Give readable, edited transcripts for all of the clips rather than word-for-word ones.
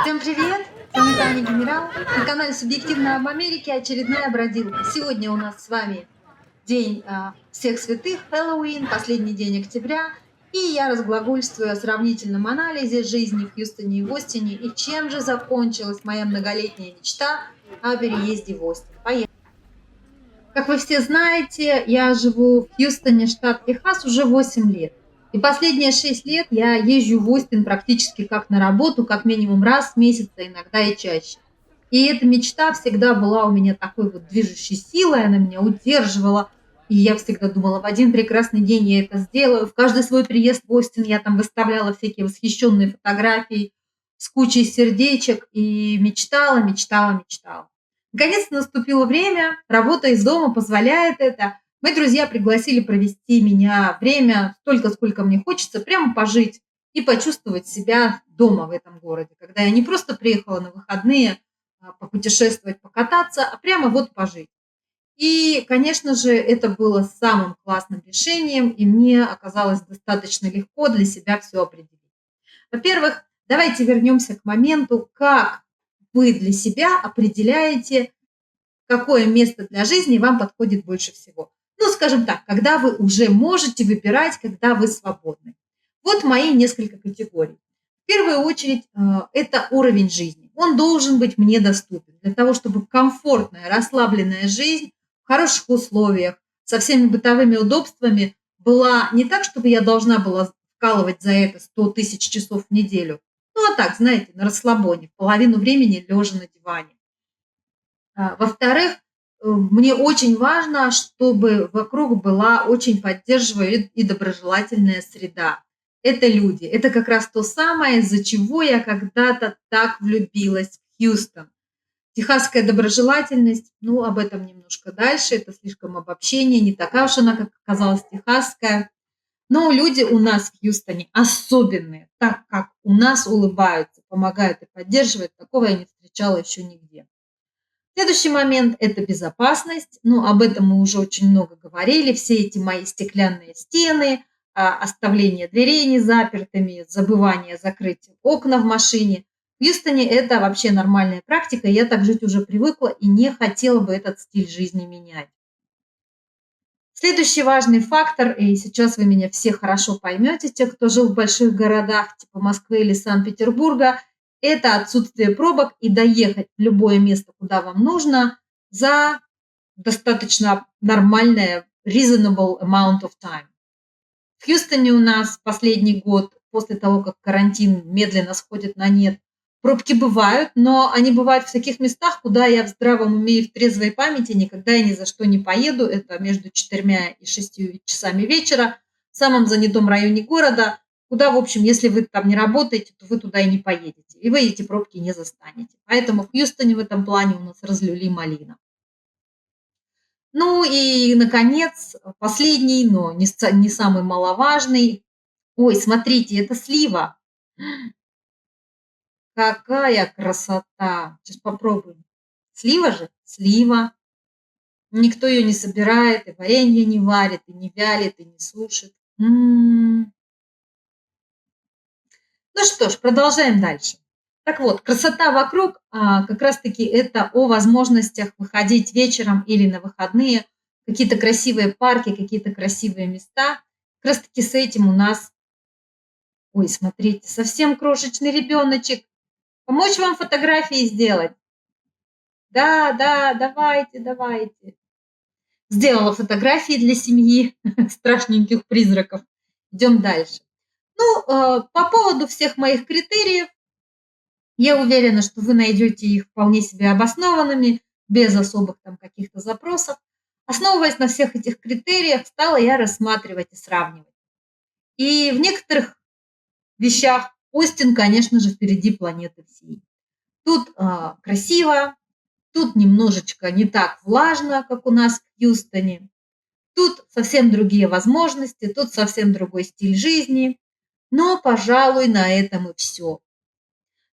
Всем привет! С вами Таня Генерал. На канале «Субъективно об Америке» очередная бродилка. Сегодня у нас с вами день всех святых, Хэллоуин, последний день октября. И я разглагольствую о сравнительном анализе жизни в Хьюстоне и в Остине и чем же закончилась моя многолетняя мечта о переезде в Остин. Поехали! Как вы все знаете, я живу в Хьюстоне, штат Техас, уже 8 лет. И последние 6 лет я езжу в Остин практически как на работу, как минимум раз в месяц, а иногда и чаще. И эта мечта всегда была у меня такой вот движущей силой, она меня удерживала. И я всегда думала, в один прекрасный день я это сделаю. В каждый свой приезд в Остин я там выставляла всякие восхищенные фотографии с кучей сердечек и мечтала. Наконец-то наступило время, работа из дома позволяет это. Мои друзья пригласили провести меня время столько, сколько мне хочется, прямо пожить и почувствовать себя дома в этом городе, когда я не просто приехала на выходные попутешествовать, покататься, а прямо вот пожить. И, конечно же, это было самым классным решением, и мне оказалось достаточно легко для себя все определить. Во-первых, давайте вернемся к моменту, как вы для себя определяете, какое место для жизни вам подходит больше всего. Ну, скажем так, когда вы уже можете выбирать, когда вы свободны. Вот мои несколько категорий. В первую очередь, это уровень жизни. Он должен быть мне доступен для того, чтобы комфортная, расслабленная жизнь в хороших условиях, со всеми бытовыми удобствами была не так, чтобы я должна была вкалывать за это 100 тысяч часов в неделю. Ну, а так, знаете, на расслабоне, половину времени лежа на диване. Во-вторых, мне очень важно, чтобы вокруг была очень поддерживающая и доброжелательная среда. Это люди. Это как раз то самое, из-за чего я когда-то так влюбилась в Хьюстон. Техасская доброжелательность, ну, об этом немножко дальше, это слишком обобщение, не такая уж она, как оказалась, техасская. Но люди у нас в Хьюстоне особенные, так как у нас улыбаются, помогают и поддерживают, такого я не встречала еще нигде. Следующий момент – это безопасность. Ну, об этом мы уже очень много говорили. Все эти мои стеклянные стены, оставление дверей незапертыми, забывание закрыть окна в машине. В Хьюстоне это вообще нормальная практика. Я так жить уже привыкла и не хотела бы этот стиль жизни менять. Следующий важный фактор, и сейчас вы меня все хорошо поймете, те, кто жил в больших городах типа Москвы или Санкт-Петербурга, это отсутствие пробок и доехать в любое место, куда вам нужно, за достаточно нормальное reasonable amount of time. В Хьюстоне у нас последний год, после того, как карантин медленно сходит на нет, пробки бывают, но они бывают в таких местах, куда я в здравом уме и в трезвой памяти никогда и ни за что не поеду. Это между 4 и 6 часами вечера в самом занятом районе города, куда, в общем, если вы там не работаете, то вы туда и не поедете. И вы эти пробки не застанете. Поэтому в Хьюстоне в этом плане у нас разлюли малина. Ну и, наконец, последний, но не самый маловажный. Ой, смотрите, это слива. Какая красота! Сейчас попробуем. Слива же? Слива. Никто ее не собирает, и варенье не варит, и не вялит, и не сушит. Ну что ж, продолжаем дальше. Так вот, красота вокруг как раз-таки это о возможностях выходить вечером или на выходные, какие-то красивые парки, какие-то красивые места. Как раз-таки с этим у нас... Ой, смотрите, совсем крошечный ребеночек. Помочь вам фотографии сделать? Да, давайте. Сделала фотографии для семьи страшненьких призраков. Идем дальше. Ну, по поводу всех моих критериев, я уверена, что вы найдете их вполне себе обоснованными, без особых там каких-то запросов. Основываясь на всех этих критериях, стала я рассматривать и сравнивать. И в некоторых вещах Остин, конечно же, впереди планеты всей. Тут красиво, тут немножечко не так влажно, как у нас в Хьюстоне. Тут совсем другие возможности, тут совсем другой стиль жизни. Но, пожалуй, на этом и все.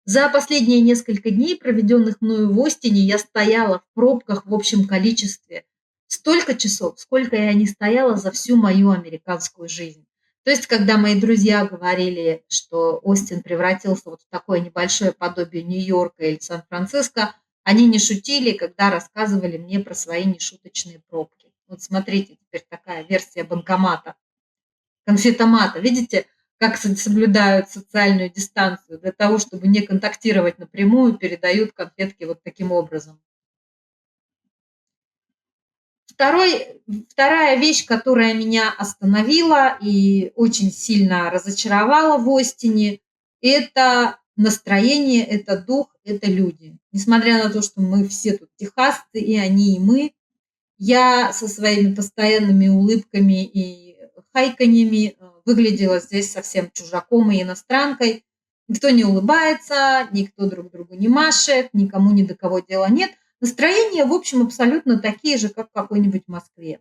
За последние несколько дней, проведенных мною в Остине, я стояла в пробках в общем количестве столько часов, сколько я не стояла за всю мою американскую жизнь. То есть, когда мои друзья говорили, что Остин превратился вот в такое небольшое подобие Нью-Йорка или Сан-Франциско, они не шутили, когда рассказывали мне про свои нешуточные пробки. Вот смотрите, теперь такая версия банкомата, конфетомата. Видите, как соблюдают социальную дистанцию? Для того, чтобы не контактировать напрямую, передают конфетки вот таким образом. Вторая вещь, которая меня остановила и очень сильно разочаровала в Остине, это настроение, это дух, это люди. Несмотря на то, что мы все тут техасцы, и они, и мы, я со своими постоянными улыбками и хайканьями выглядела здесь совсем чужаком и иностранкой. Никто не улыбается, никто друг другу не машет, никому ни до кого дела нет. Настроения, в общем, абсолютно такие же, как в какой-нибудь Москве.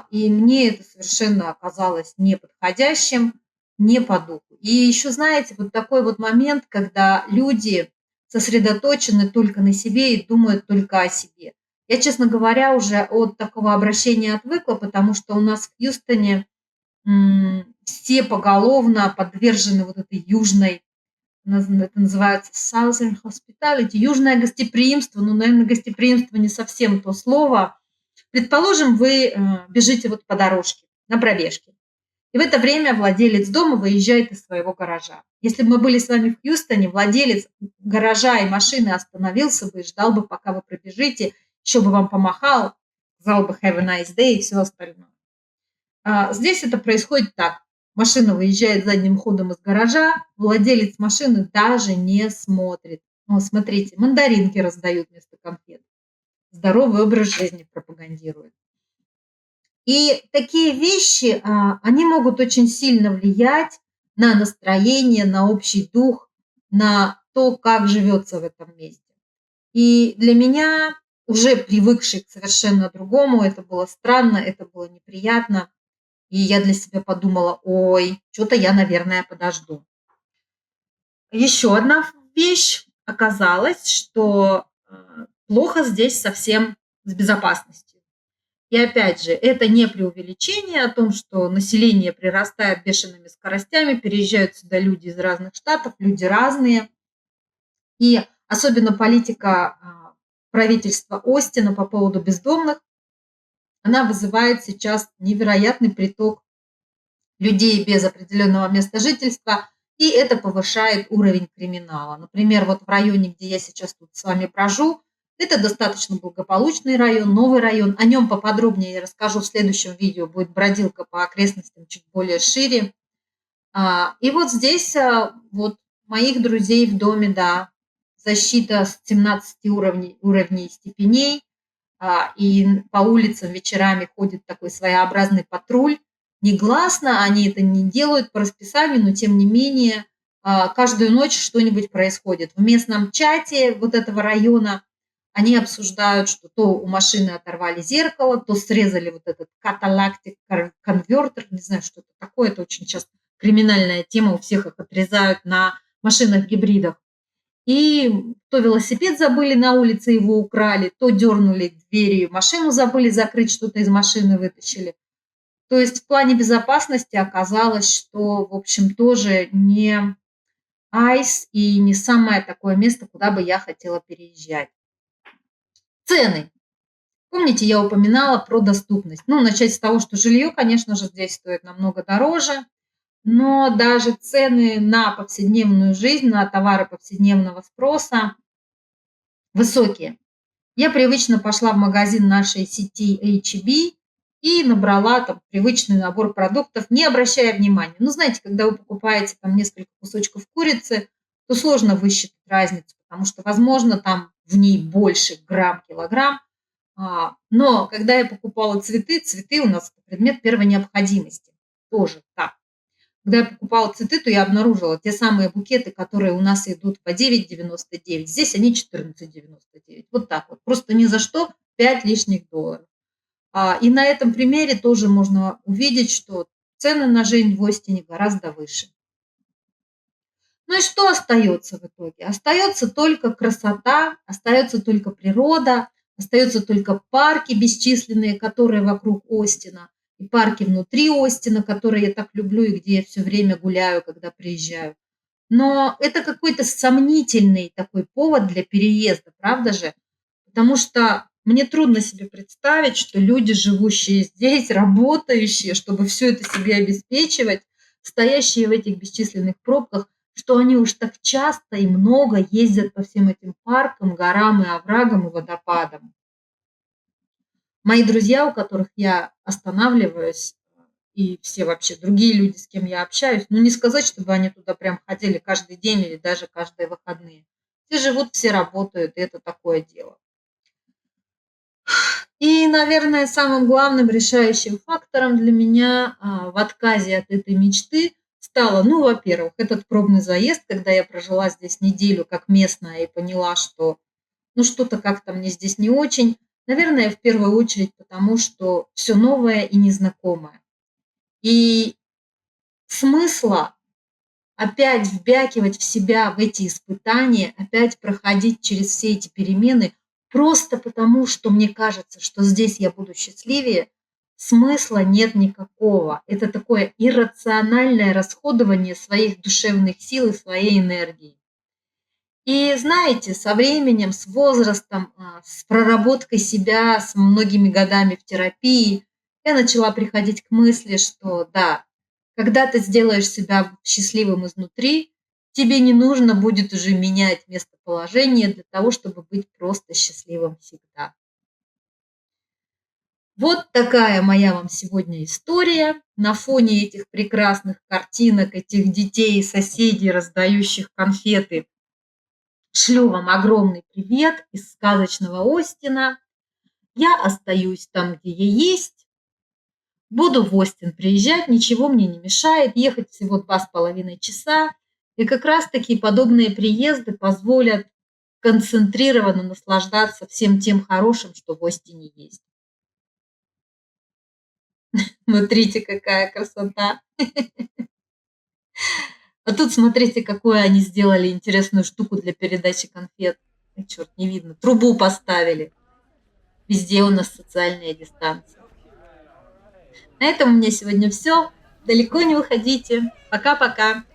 И мне это совершенно оказалось неподходящим, не по духу. И еще, знаете, вот такой вот момент, когда люди сосредоточены только на себе и думают только о себе. Я, честно говоря, уже от такого обращения отвыкла, потому что у нас в Хьюстоне все поголовно подвержены вот этой южной, это называется Southern Hospitality, южное гостеприимство. Ну, наверное, гостеприимство не совсем то слово. Предположим, вы бежите вот по дорожке на пробежке, и в это время владелец дома выезжает из своего гаража. Если бы мы были с вами в Хьюстоне, владелец гаража и машины остановился бы и ждал бы, пока вы пробежите, еще бы вам помахал, сказал бы have a nice day и все остальное. Здесь это происходит так. Машина выезжает задним ходом из гаража, владелец машины даже не смотрит. О, смотрите, мандаринки раздают вместо конфет. Здоровый образ жизни пропагандирует. И такие вещи, они могут очень сильно влиять на настроение, на общий дух, на то, как живется в этом месте. И для меня, уже привыкшей к совершенно другому, это было странно, это было неприятно. И я для себя подумала, ой, что-то я, наверное, подожду. Еще одна вещь. Оказалось, что плохо здесь совсем с безопасностью. И опять же, это не преувеличение о том, что население прирастает бешеными скоростями, переезжают сюда люди из разных штатов, люди разные. И особенно политика правительства Остина по поводу бездомных, она вызывает сейчас невероятный приток людей без определенного места жительства, и это повышает уровень криминала. Например, вот в районе, где я сейчас тут с вами брожу, это достаточно благополучный район, новый район. О нем поподробнее я расскажу в следующем видео. Будет бродилка по окрестностям чуть более шире. И вот здесь вот моих друзей в доме, да, защита с 17 уровней степеней. И по улицам вечерами ходит такой своеобразный патруль. Негласно они это не делают по расписанию, но тем не менее каждую ночь что-нибудь происходит. В местном чате вот этого района они обсуждают, что то у машины оторвали зеркало, то срезали вот этот каталактик конвертер, не знаю, что это такое, это очень часто криминальная тема, у всех их отрезают на машинах-гибридах. И то велосипед забыли на улице, его украли, то дернули двери, машину забыли закрыть, что-то из машины вытащили. То есть в плане безопасности оказалось, что, в общем, тоже не айс и не самое такое место, куда бы я хотела переезжать. Цены. Помните, я упоминала про доступность. Ну, начать с того, что жилье, конечно же, здесь стоит намного дороже, но даже цены на повседневную жизнь, на товары повседневного спроса высокие. Я привычно пошла в магазин нашей сети H-E-B и набрала там привычный набор продуктов, не обращая внимания. Ну, знаете, когда вы покупаете там несколько кусочков курицы, то сложно высчитать разницу, потому что, возможно, там в ней больше грамм, килограмм. Но когда я покупала цветы, цветы у нас это предмет первой необходимости. Тоже так. Когда я покупала цветы, то я обнаружила те самые букеты, которые у нас идут по 9,99. Здесь они 14,99. Вот так вот. Просто ни за что 5 лишних долларов. И на этом примере тоже можно увидеть, что цены на жизнь в Остине гораздо выше. Ну и что остается в итоге? Остается только красота, остается только природа, остаются только парки бесчисленные, которые вокруг Остина. и парки внутри Остина, которые я так люблю и где я все время гуляю, когда приезжаю. Но это какой-то сомнительный такой повод для переезда, правда же? Потому что мне трудно себе представить, что люди, живущие здесь, работающие, чтобы все это себе обеспечивать, стоящие в этих бесчисленных пробках, что они уж так часто и много ездят по всем этим паркам, горам и оврагам и водопадам. Мои друзья, у которых я останавливаюсь, и все вообще другие люди, с кем я общаюсь, ну, не сказать, чтобы они туда прям ходили каждый день или даже каждые выходные. Все живут, все работают, и это такое дело. И, наверное, самым главным решающим фактором для меня в отказе от этой мечты стало, ну, во-первых, этот пробный заезд, когда я прожила здесь неделю как местная и поняла, что, ну, что-то как-то мне здесь не очень. Наверное, в первую очередь потому, что все новое и незнакомое. И смысла опять вбякивать в себя в эти испытания, опять проходить через все эти перемены, просто потому, что мне кажется, что здесь я буду счастливее, смысла нет никакого. Это такое иррациональное расходование своих душевных сил и своей энергии. И знаете, со временем, с возрастом, с проработкой себя, с многими годами в терапии, я начала приходить к мысли, что да, когда ты сделаешь себя счастливым изнутри, тебе не нужно будет уже менять местоположение для того, чтобы быть просто счастливым всегда. Вот такая моя вам сегодня история. На фоне этих прекрасных картинок, этих детей и соседей, раздающих конфеты, шлю вам огромный привет из сказочного Остина. Я остаюсь там, где я есть. Буду в Остин приезжать, ничего мне не мешает. Ехать всего 2,5 часа. И как раз-таки подобные приезды позволят концентрированно наслаждаться всем тем хорошим, что в Остине есть. Смотрите, какая красота. А тут смотрите, какую они сделали интересную штуку для передачи конфет. Ой, черт, не видно. Трубу поставили. Везде у нас социальная дистанция. На этом у меня сегодня все. Далеко не уходите. Пока-пока.